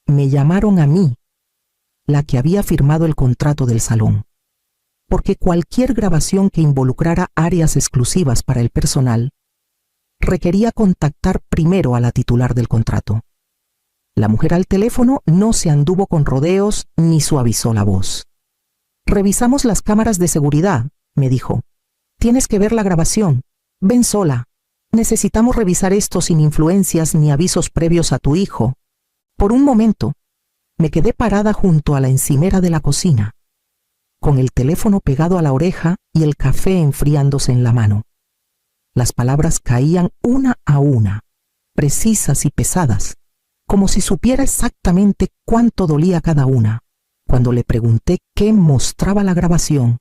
me llamaron a mí, la que había firmado el contrato del salón, porque cualquier grabación que involucrara áreas exclusivas para el personal requería contactar primero a la titular del contrato. La mujer al teléfono no se anduvo con rodeos ni suavizó la voz. «Revisamos las cámaras de seguridad», me dijo. «Tienes que ver la grabación. Ven sola. Necesitamos revisar esto sin influencias ni avisos previos a tu hijo». Por un momento, me quedé parada junto a la encimera de la cocina, con el teléfono pegado a la oreja y el café enfriándose en la mano. Las palabras caían una a una, precisas y pesadas, como si supiera exactamente cuánto dolía cada una. Cuando le pregunté qué mostraba la grabación,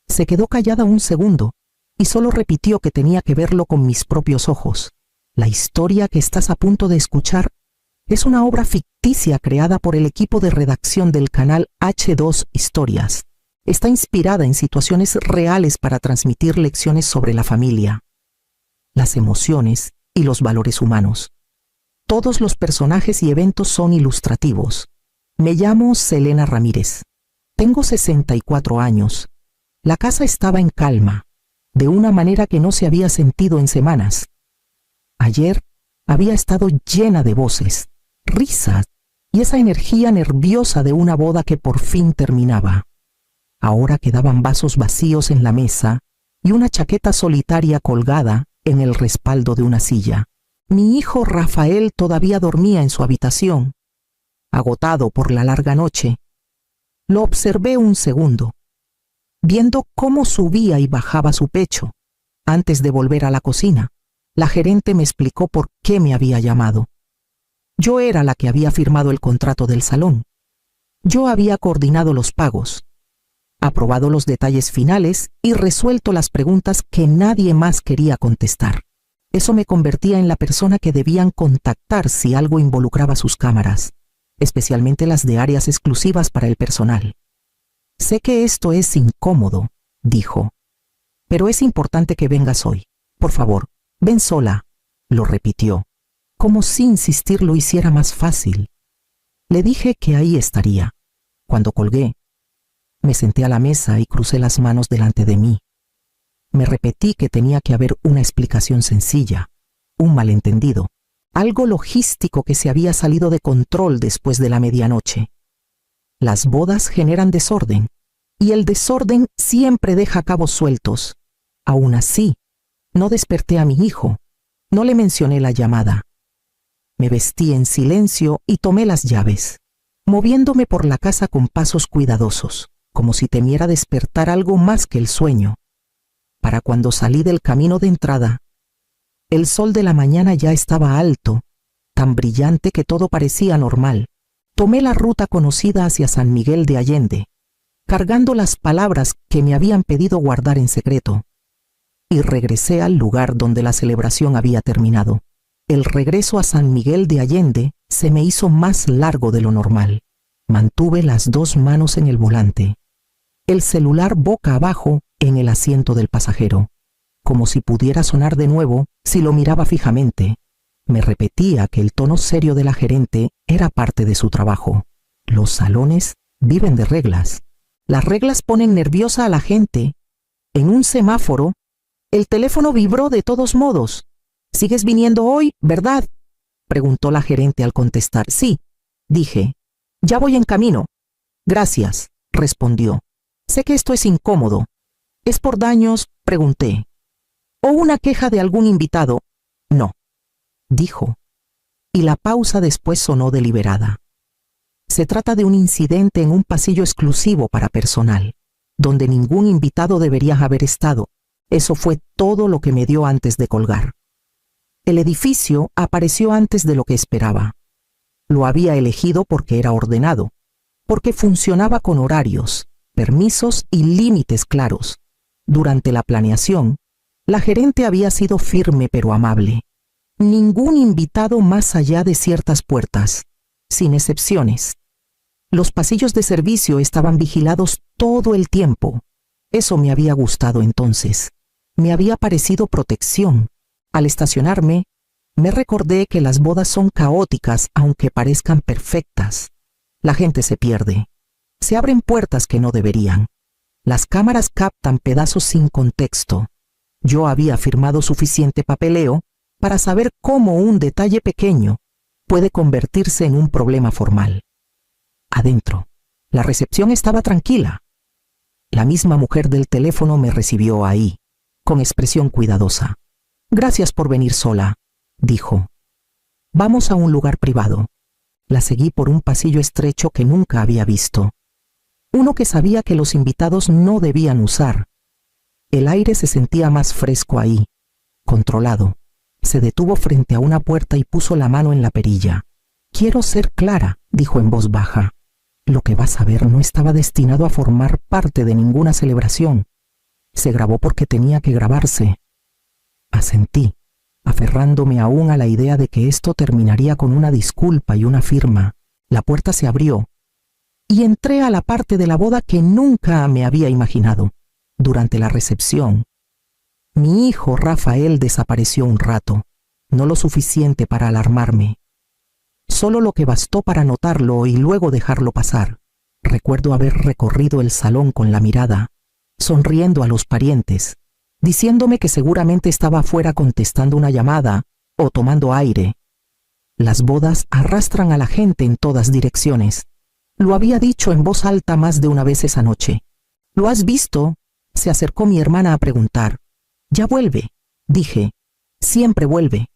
se quedó callada un segundo y solo repitió que tenía que verlo con mis propios ojos. La historia que estás a punto de escuchar es una obra ficticia creada por el equipo de redacción del canal H2 Historias. Está inspirada en situaciones reales para transmitir lecciones sobre la familia, las emociones y los valores humanos. Todos los personajes y eventos son ilustrativos. Me llamo Selena Ramírez. Tengo 64 años. La casa estaba en calma, de una manera que no se había sentido en semanas. Ayer había estado llena de voces, risas y esa energía nerviosa de una boda que por fin terminaba. Ahora quedaban vasos vacíos en la mesa y una chaqueta solitaria colgada en el respaldo de una silla. Mi hijo Rafael todavía dormía en su habitación, agotado por la larga noche. Lo observé un segundo, viendo cómo subía y bajaba su pecho. Antes de volver a la cocina, la gerente me explicó por qué me había llamado. Yo era la que había firmado el contrato del salón. Yo había coordinado los pagos, aprobado los detalles finales y resuelto las preguntas que nadie más quería contestar. Eso me convertía en la persona que debían contactar si algo involucraba sus cámaras, especialmente las de áreas exclusivas para el personal. «Sé que esto es incómodo», dijo, «pero es importante que vengas hoy. Por favor, ven sola», lo repitió, como si insistir lo hiciera más fácil. Le dije que ahí estaría. Cuando colgué, me senté a la mesa y crucé las manos delante de mí. Me repetí que tenía que haber una explicación sencilla, un malentendido, algo logístico que se había salido de control después de la medianoche. Las bodas generan desorden, y el desorden siempre deja cabos sueltos. Aún así, no desperté a mi hijo, no le mencioné la llamada. Me vestí en silencio y tomé las llaves, moviéndome por la casa con pasos cuidadosos, como si temiera despertar algo más que el sueño. Para cuando salí del camino de entrada, el sol de la mañana ya estaba alto, tan brillante que todo parecía normal. Tomé la ruta conocida hacia San Miguel de Allende, cargando las palabras que me habían pedido guardar en secreto, y regresé al lugar donde la celebración había terminado. El regreso a San Miguel de Allende se me hizo más largo de lo normal. Mantuve las dos manos en el volante, el celular boca abajo en el asiento del pasajero, como si pudiera sonar de nuevo si lo miraba fijamente. Me repetía que el tono serio de la gerente era parte de su trabajo. Los salones viven de reglas. Las reglas ponen nerviosa a la gente. En un semáforo, el teléfono vibró de todos modos. «¿Sigues viniendo hoy, verdad?», preguntó la gerente al contestar. «Sí», dije. «Ya voy en camino». «Gracias», respondió. «Sé que esto es incómodo». «¿Es por daños?», pregunté. «¿O una queja de algún invitado?». «No», dijo, y la pausa después sonó deliberada. «Se trata de un incidente en un pasillo exclusivo para personal, donde ningún invitado debería haber estado. Eso fue todo lo que me dio antes de colgar». El edificio apareció antes de lo que esperaba. Lo había elegido porque era ordenado, porque funcionaba con horarios, permisos y límites claros. Durante la planeación, la gerente había sido firme pero amable. Ningún invitado más allá de ciertas puertas, sin excepciones. Los pasillos de servicio estaban vigilados todo el tiempo. Eso me había gustado entonces. Me había parecido protección. Al estacionarme, Me recordé que las bodas son caóticas aunque parezcan perfectas. La gente se pierde. Se abren puertas que no deberían. Las cámaras captan pedazos sin contexto. Yo había firmado suficiente papeleo para saber cómo un detalle pequeño puede convertirse en un problema formal. Adentro, la recepción estaba tranquila. La misma mujer del teléfono me recibió ahí, con expresión cuidadosa. «Gracias por venir sola», dijo. «Vamos a un lugar privado». La seguí por un pasillo estrecho que nunca había visto. Uno que sabía que los invitados no debían usar. El aire se sentía más fresco ahí, controlado. Se detuvo frente a una puerta y puso la mano en la perilla. «Quiero ser clara», dijo en voz baja. «Lo que vas a ver no estaba destinado a formar parte de ninguna celebración. Se grabó porque tenía que grabarse». Asentí, aferrándome aún a la idea de que esto terminaría con una disculpa y una firma. La puerta se abrió y entré a la parte de la boda que nunca me había imaginado. Durante la recepción, mi hijo Rafael desapareció un rato, no lo suficiente para alarmarme. Solo lo que bastó para notarlo y luego dejarlo pasar. Recuerdo haber recorrido el salón con la mirada, sonriendo a los parientes, diciéndome que seguramente estaba afuera contestando una llamada o tomando aire. Las bodas arrastran a la gente en todas direcciones. Lo había dicho en voz alta más de una vez esa noche. «¿Lo has visto?», se acercó mi hermana a preguntar. «Ya vuelve», dije. «Siempre vuelve».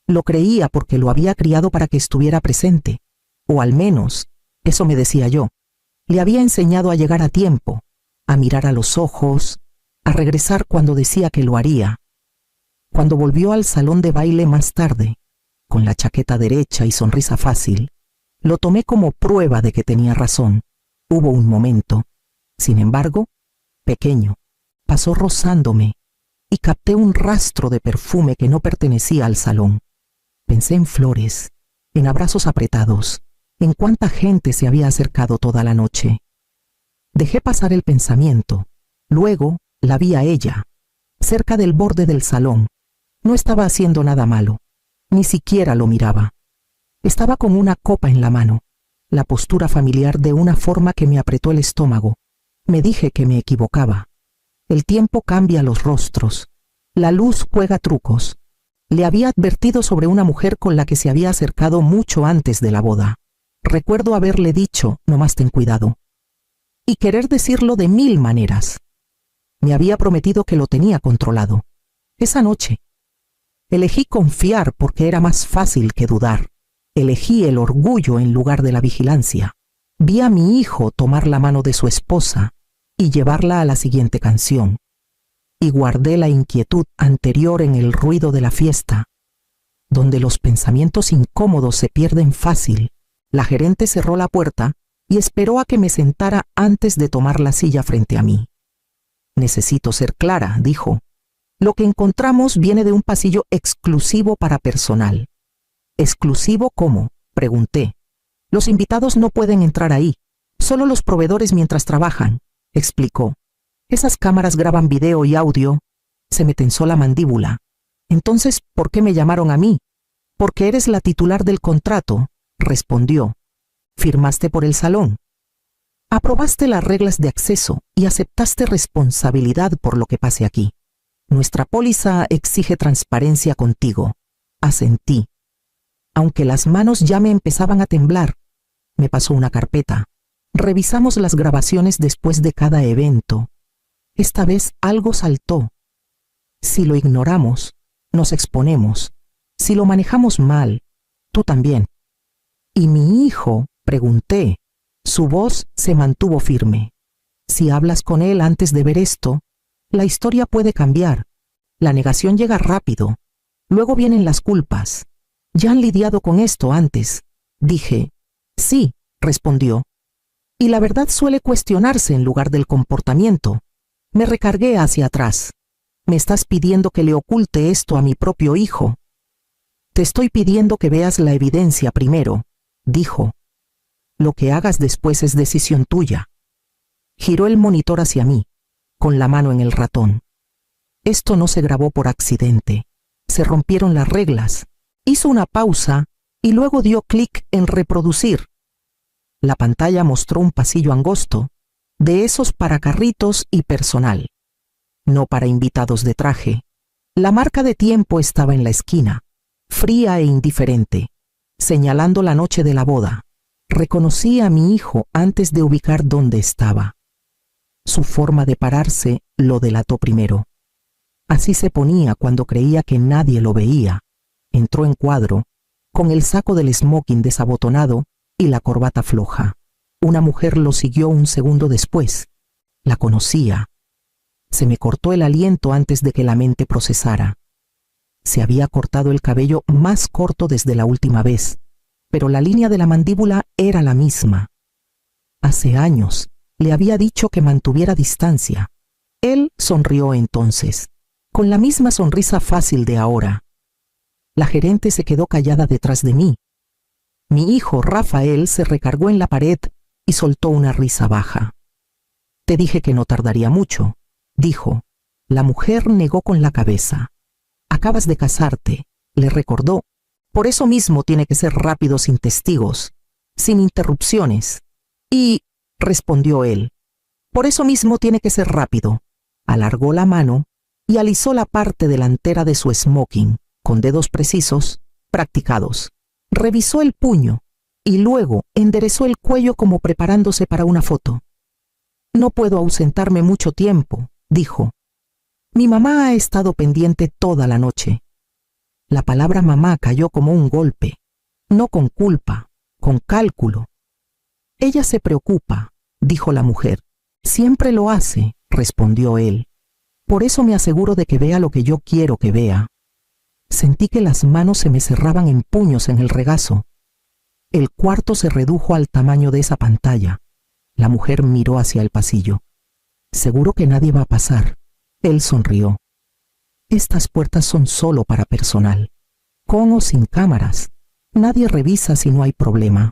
Lo creía porque lo había criado para que estuviera presente. O al menos, eso me decía yo. Le había enseñado a llegar a tiempo, a mirar a los ojos, a regresar cuando decía que lo haría. Cuando volvió al salón de baile más tarde, con la chaqueta derecha y sonrisa fácil, lo tomé como prueba de que tenía razón. Hubo un momento, sin embargo, pequeño, pasó rozándome y capté un rastro de perfume que no pertenecía al salón. Pensé en flores, en abrazos apretados, en cuánta gente se había acercado toda la noche. Dejé pasar el pensamiento. Luego la vi a ella, cerca del borde del salón. No estaba haciendo nada malo, ni siquiera lo miraba. Estaba con una copa en la mano, la postura familiar de una forma que me apretó el estómago. Me dije que me equivocaba. El tiempo cambia los rostros. La luz juega trucos. Le había advertido sobre una mujer con la que se había acercado mucho antes de la boda. Recuerdo haberle dicho, «No más ten cuidado», y querer decirlo de 1000 maneras. Me había prometido que lo tenía controlado. Esa noche, elegí confiar porque era más fácil que dudar. Elegí el orgullo en lugar de la vigilancia. Vi a mi hijo tomar la mano de su esposa y llevarla a la siguiente canción. Y guardé la inquietud anterior en el ruido de la fiesta, donde los pensamientos incómodos se pierden fácil. La gerente cerró la puerta y esperó a que me sentara antes de tomar la silla frente a mí. «Necesito ser clara», dijo. «Lo que encontramos viene de un pasillo exclusivo para personal». «¿Exclusivo cómo?», pregunté. «Los invitados no pueden entrar ahí, solo los proveedores mientras trabajan», explicó. «Esas cámaras graban video y audio». Se me tensó la mandíbula. «Entonces, ¿por qué me llamaron a mí?» «Porque eres la titular del contrato», respondió. «Firmaste por el salón. Aprobaste las reglas de acceso y aceptaste responsabilidad por lo que pase aquí. Nuestra póliza exige transparencia contigo». Asentí. Aunque las manos ya me empezaban a temblar, me pasó una carpeta. Revisamos las grabaciones después de cada evento. Esta vez algo saltó. Si lo ignoramos, nos exponemos. Si lo manejamos mal, tú también. ¿Y mi hijo?, pregunté. Su voz se mantuvo firme. Si hablas con él antes de ver esto, la historia puede cambiar. La negación llega rápido. Luego vienen las culpas. «Ya han lidiado con esto antes», dije. «Sí», respondió. «Y la verdad suele cuestionarse en lugar del comportamiento». Me recargué hacia atrás. «¿Me estás pidiendo que le oculte esto a mi propio hijo?» «Te estoy pidiendo que veas la evidencia primero», dijo. «Lo que hagas después es decisión tuya». Giró el monitor hacia mí, con la mano en el ratón. Esto no se grabó por accidente. Se rompieron las reglas. Hizo una pausa y luego dio clic en reproducir. La pantalla mostró un pasillo angosto, de esos para carritos y personal, no para invitados de traje. La marca de tiempo estaba en la esquina, fría e indiferente, señalando la noche de la boda. Reconocí a mi hijo antes de ubicar dónde estaba. Su forma de pararse lo delató primero. Así se ponía cuando creía que nadie lo veía. Entró en cuadro, con el saco del smoking desabotonado y la corbata floja. Una mujer lo siguió un segundo después. La conocía. Se me cortó el aliento antes de que la mente procesara. Se había cortado el cabello más corto desde la última vez, pero la línea de la mandíbula era la misma. Hace años le había dicho que mantuviera distancia. Él sonrió entonces, con la misma sonrisa fácil de ahora. La gerente se quedó callada detrás de mí. Mi hijo Rafael se recargó en la pared y soltó una risa baja. Te dije que no tardaría mucho, dijo. La mujer negó con la cabeza. Acabas de casarte, le recordó. Por eso mismo tiene que ser rápido sin testigos, sin interrupciones. Y, respondió él, por eso mismo tiene que ser rápido. Alargó la mano y alisó la parte delantera de su smoking, con dedos precisos, practicados. Revisó el puño y luego enderezó el cuello como preparándose para una foto. No puedo ausentarme mucho tiempo, dijo. Mi mamá ha estado pendiente toda la noche. La palabra mamá cayó como un golpe, no con culpa, con cálculo. Ella se preocupa, dijo la mujer. Siempre lo hace, respondió él. Por eso me aseguro de que vea lo que yo quiero que vea. Sentí que las manos se me cerraban en puños en el regazo. El cuarto se redujo al tamaño de esa pantalla. La mujer miró hacia el pasillo. Seguro que nadie va a pasar. Él sonrió. Estas puertas son solo para personal. Con o sin cámaras. Nadie revisa si no hay problema.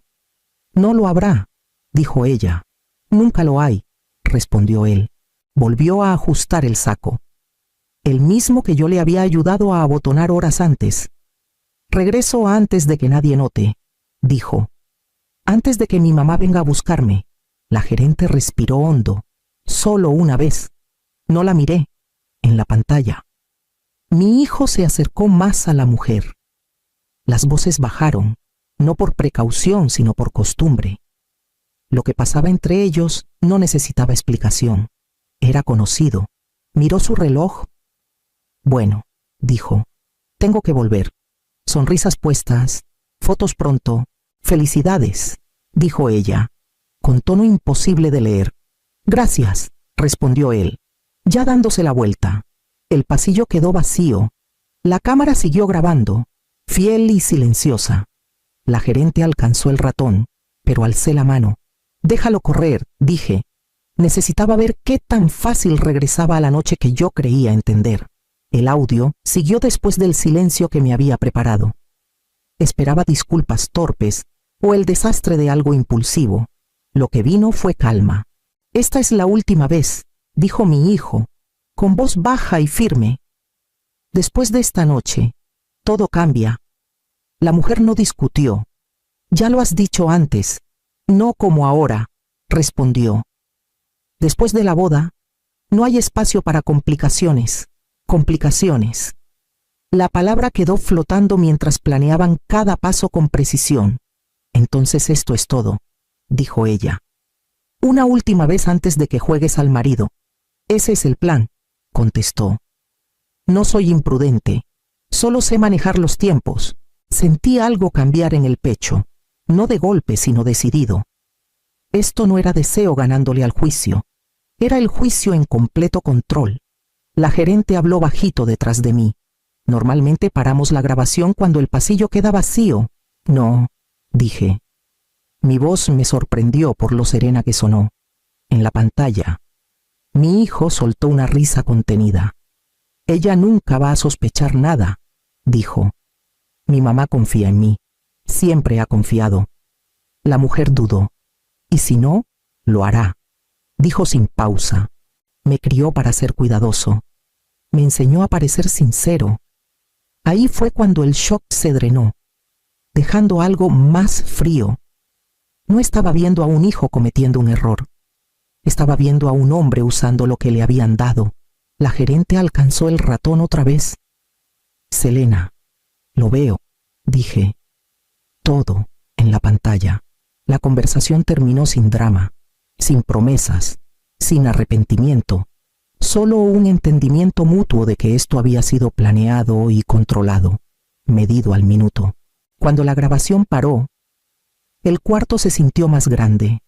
No lo habrá, dijo ella. Nunca lo hay, respondió él. Volvió a ajustar el saco. El mismo que yo le había ayudado a abotonar horas antes. Regreso antes de que nadie note, dijo. Antes de que mi mamá venga a buscarme. La gerente respiró hondo. Solo una vez. No la miré. En la pantalla. Mi hijo se acercó más a la mujer. Las voces bajaron, no por precaución, sino por costumbre. Lo que pasaba entre ellos no necesitaba explicación. Era conocido. Miró su reloj. Bueno, dijo, tengo que volver. Sonrisas puestas, fotos pronto, felicidades, dijo ella, con tono imposible de leer. Gracias, respondió él, ya dándose la vuelta. El pasillo quedó vacío. La cámara siguió grabando, fiel y silenciosa. La gerente alcanzó el ratón, pero alcé la mano. Déjalo correr, dije. Necesitaba ver qué tan fácil regresaba a la noche que yo creía entender. El audio siguió después del silencio que me había preparado. Esperaba disculpas torpes o el desastre de algo impulsivo. Lo que vino fue calma. Esta es la última vez, dijo mi hijo, con voz baja y firme. Después de esta noche, todo cambia. La mujer no discutió. Ya lo has dicho antes, no como ahora, respondió. Después de la boda, no hay espacio para complicaciones. Complicaciones. La palabra quedó flotando mientras planeaban cada paso con precisión. Entonces esto es todo, dijo ella. Una última vez antes de que juegues al marido. Ese es el plan, contestó. No soy imprudente, solo sé manejar los tiempos. Sentí algo cambiar en el pecho, no de golpe sino decidido. Esto no era deseo ganándole al juicio, era el juicio en completo control. La gerente habló bajito detrás de mí. Normalmente paramos la grabación cuando el pasillo queda vacío. No, dije. Mi voz me sorprendió por lo serena que sonó. En la pantalla, mi hijo soltó una risa contenida. Ella nunca va a sospechar nada, dijo. Mi mamá confía en mí. Siempre ha confiado. La mujer dudó. Y si no, lo hará, dijo sin pausa. Me crió para ser cuidadoso. Me enseñó a parecer sincero. Ahí fue cuando el shock se drenó, dejando algo más frío. No estaba viendo a un hijo cometiendo un error. Estaba viendo a un hombre usando lo que le habían dado. La gerente alcanzó el ratón otra vez. Selena, lo veo, dije. Todo en la pantalla. La conversación terminó sin drama, sin promesas, sin arrepentimiento. Solo un entendimiento mutuo de que esto había sido planeado y controlado, medido al minuto. Cuando la grabación paró, el cuarto se sintió más grande,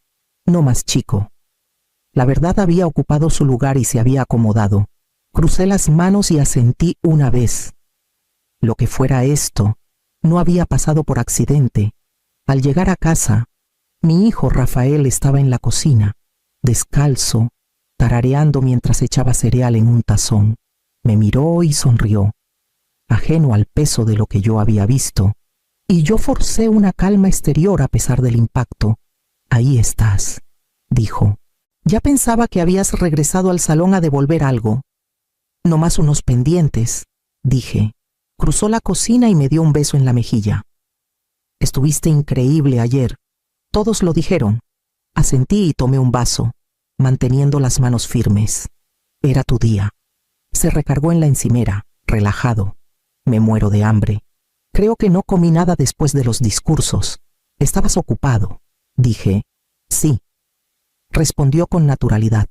no más chico. La verdad había ocupado su lugar y se había acomodado. Crucé las manos y asentí una vez. Lo que fuera esto, no había pasado por accidente. Al llegar a casa, mi hijo Rafael estaba en la cocina, descalzo, tarareando mientras echaba cereal en un tazón. Me miró y sonrió, ajeno al peso de lo que yo había visto, y yo forcé una calma exterior a pesar del impacto. Ahí estás, dijo. Ya pensaba que habías regresado al salón a devolver algo. No más unos pendientes, dije. Cruzó la cocina y me dio un beso en la mejilla. Estuviste increíble ayer. Todos lo dijeron. Asentí y tomé un vaso, manteniendo las manos firmes. Era tu día. Se recargó en la encimera, relajado. Me muero de hambre. Creo que no comí nada después de los discursos. Estabas ocupado. Dije, sí. Respondió con naturalidad.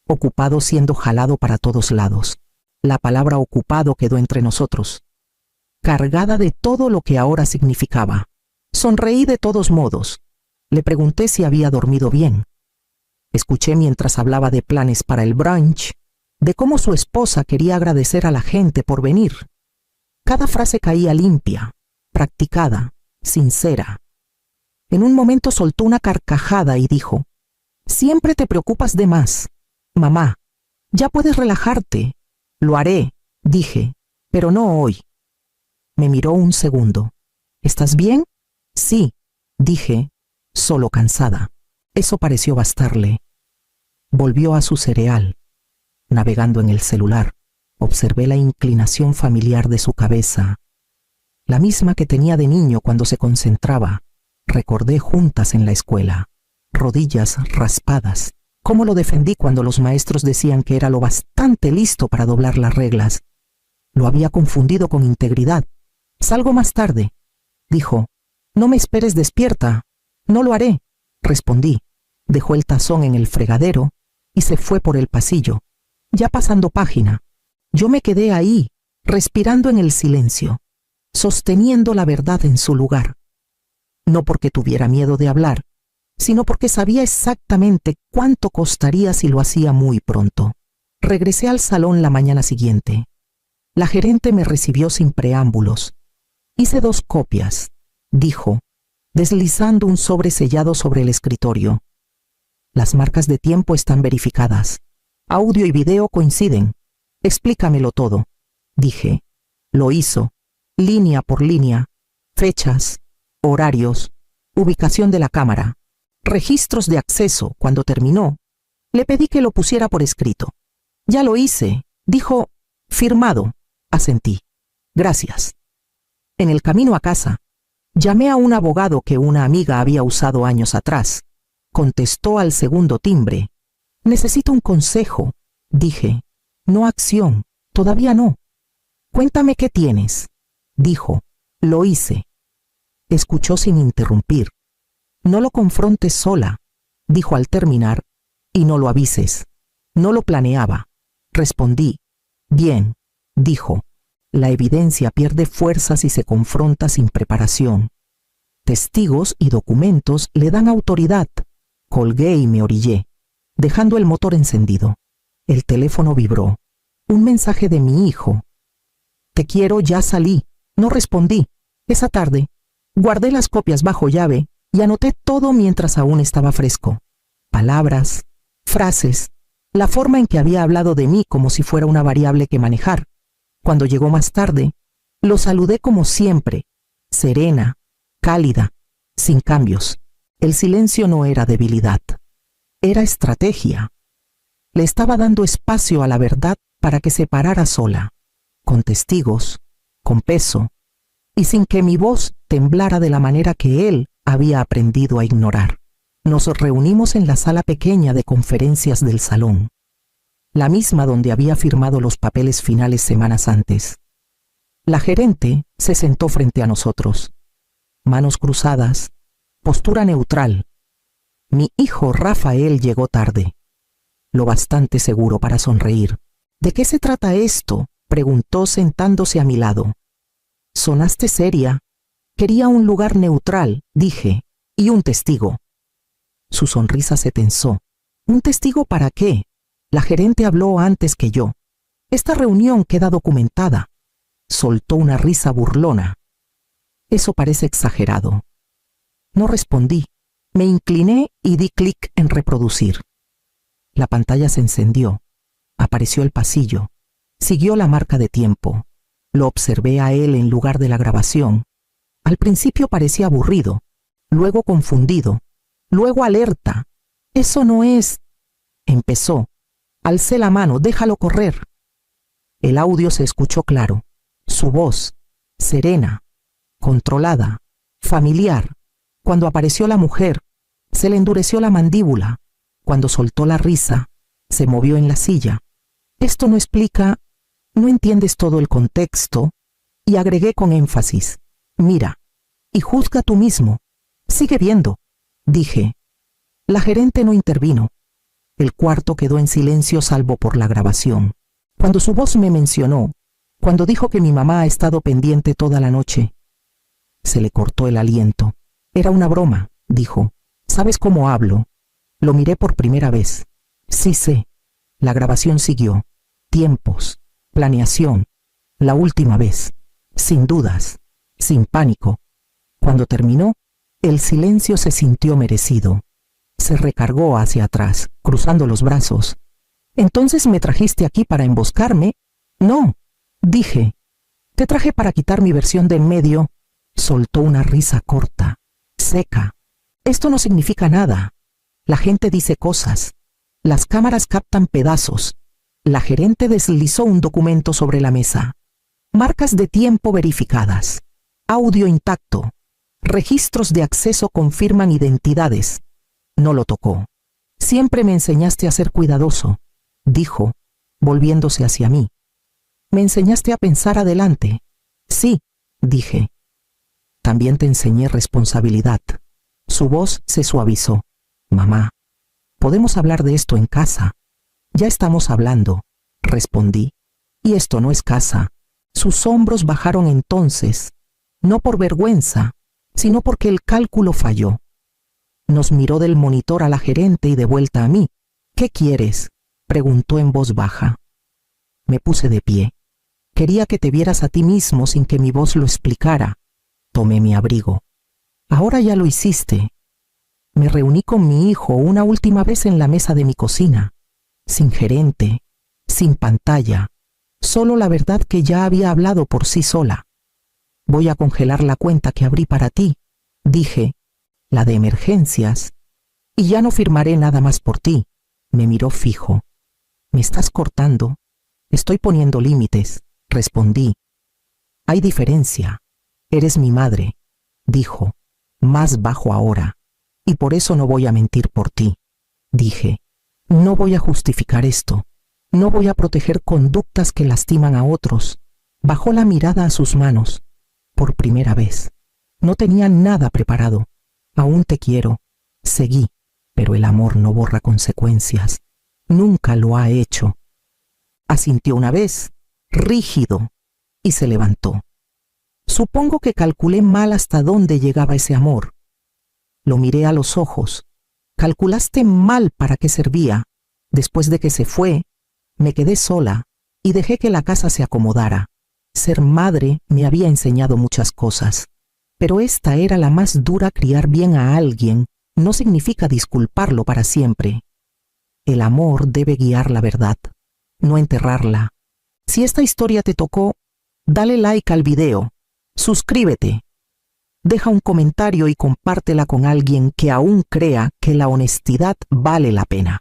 Ocupado siendo jalado para todos lados. La palabra ocupado quedó entre nosotros, cargada de todo lo que ahora significaba. Sonreí de todos modos. Le pregunté si había dormido bien. Escuché mientras hablaba de planes para el brunch, de cómo su esposa quería agradecer a la gente por venir. Cada frase caía limpia, practicada, sincera. En un momento soltó una carcajada y dijo, «Siempre te preocupas de más. Mamá, ya puedes relajarte». «Lo haré», dije, «pero no hoy». Me miró un segundo. «¿Estás bien?» «Sí», dije, solo cansada. Eso pareció bastarle. Volvió a su cereal. Navegando en el celular, observé la inclinación familiar de su cabeza, la misma que tenía de niño cuando se concentraba. Recordé juntas en la escuela, rodillas raspadas. Cómo lo defendí cuando los maestros decían que era lo bastante listo para doblar las reglas. Lo había confundido con integridad. «Salgo más tarde», dijo. «No me esperes despierta». «No lo haré», respondí. Dejó el tazón en el fregadero y se fue por el pasillo, ya pasando página. Yo me quedé ahí, respirando en el silencio, sosteniendo la verdad en su lugar. No porque tuviera miedo de hablar, sino porque sabía exactamente cuánto costaría si lo hacía muy pronto. Regresé al salón la mañana siguiente. La gerente me recibió sin preámbulos. «Hice 2 copias», dijo, deslizando un sobre sellado sobre el escritorio. «Las marcas de tiempo están verificadas. Audio y video coinciden. Explícamelo todo», dije. Lo hizo, línea por línea, fechas, horarios, ubicación de la cámara, registros de acceso. Cuando terminó, le pedí que lo pusiera por escrito. «Ya lo hice», dijo. «Firmado», asentí. «Gracias». En el camino a casa, llamé a un abogado que una amiga había usado años atrás. Contestó al segundo timbre. «Necesito un consejo», dije. «No acción, todavía no». «Cuéntame qué tienes», dijo. Lo hice. Escuchó sin interrumpir. «No lo confrontes sola», dijo al terminar, «y no lo avises». «No lo planeaba», respondí. «Bien», dijo. «La evidencia pierde fuerza si se confronta sin preparación. Testigos y documentos le dan autoridad». Colgué y me orillé, dejando el motor encendido. El teléfono vibró. Un mensaje de mi hijo. «Te quiero, ya salí». No respondí. Esa tarde, guardé las copias bajo llave y anoté todo mientras aún estaba fresco. Palabras, frases, la forma en que había hablado de mí como si fuera una variable que manejar. Cuando llegó más tarde, lo saludé como siempre, serena, cálida, sin cambios. El silencio no era debilidad, era estrategia. Le estaba dando espacio a la verdad para que se parara sola, con testigos, con peso, y sin que mi voz temblara de la manera que él había aprendido a ignorar. Nos reunimos en la sala pequeña de conferencias del salón, la misma donde había firmado los papeles finales semanas antes. La gerente se sentó frente a nosotros, manos cruzadas, postura neutral. Mi hijo Rafael llegó tarde, lo bastante seguro para sonreír. ¿De qué se trata esto?, preguntó sentándose a mi lado. Sonaste seria. Quería un lugar neutral, dije, y un testigo. Su sonrisa se tensó. ¿Un testigo para qué? La gerente habló antes que yo. Esta reunión queda documentada. Soltó una risa burlona. Eso parece exagerado. No respondí. Me incliné y di clic en reproducir. La pantalla se encendió. Apareció el pasillo. Siguió la marca de tiempo. Lo observé a él en lugar de la grabación. Al principio parecía aburrido, luego confundido, luego alerta. Eso no es... Empezó. Alcé la mano, déjalo correr. El audio se escuchó claro. Su voz, serena, controlada, familiar. Cuando apareció la mujer, se le endureció la mandíbula. Cuando soltó la risa, se movió en la silla. Esto no explica... No entiendes todo el contexto. Y agregué con énfasis. Mira, y juzga tú mismo. Sigue viendo, dije. La gerente no intervino. El cuarto quedó en silencio salvo por la grabación. Cuando su voz me mencionó, cuando dijo que mi mamá ha estado pendiente toda la noche, se le cortó el aliento. Era una broma, dijo. ¿Sabes cómo hablo? Lo miré por primera vez. Sí sé. La grabación siguió. Tiempos, planeación, la última vez, sin dudas, sin pánico. Cuando terminó, el silencio se sintió merecido. Se recargó hacia atrás, cruzando los brazos. ¿Entonces me trajiste aquí para emboscarme? No, dije. Te traje para quitar mi versión de en medio. Soltó una risa corta, seca. Esto no significa nada. La gente dice cosas. Las cámaras captan pedazos. La gerente deslizó un documento sobre la mesa. Marcas de tiempo verificadas. Audio intacto. Registros de acceso confirman identidades. No lo tocó. Siempre me enseñaste a ser cuidadoso, dijo, volviéndose hacia mí. Me enseñaste a pensar adelante. Sí, dije. También te enseñé responsabilidad. Su voz se suavizó. Mamá, podemos hablar de esto en casa. Ya estamos hablando, respondí. Y esto no es casa. Sus hombros bajaron entonces, no por vergüenza, sino porque el cálculo falló. Nos miró del monitor a la gerente y de vuelta a mí. ¿Qué quieres?, preguntó en voz baja. Me puse de pie. Quería que te vieras a ti mismo sin que mi voz lo explicara. Tomé mi abrigo. Ahora ya lo hiciste. Me reuní con mi hijo una última vez en la mesa de mi cocina. Sin gerente, sin pantalla, solo la verdad que ya había hablado por sí sola. Voy a congelar la cuenta que abrí para ti, dije, la de emergencias, y ya no firmaré nada más por ti. Me miró fijo. ¿Me estás cortando? Estoy poniendo límites, respondí. Hay diferencia. Eres mi madre, dijo, más bajo ahora, y por eso no voy a mentir por ti, dije. No voy a justificar esto. No voy a proteger conductas que lastiman a otros. Bajó la mirada a sus manos. Por primera vez. No tenía nada preparado. Aún te quiero. Seguí. Pero el amor no borra consecuencias. Nunca lo ha hecho. Asintió una vez, rígido, y se levantó. Supongo que calculé mal hasta dónde llegaba ese amor. Lo miré a los ojos. Calculaste mal para qué servía. Después de que se fue, me quedé sola y dejé que la casa se acomodara. Ser madre me había enseñado muchas cosas, pero esta era la más dura. Criar bien a alguien no significa disculparlo para siempre. El amor debe guiar la verdad, no enterrarla. Si esta historia te tocó, dale like al video, suscríbete. Deja un comentario y compártela con alguien que aún crea que la honestidad vale la pena.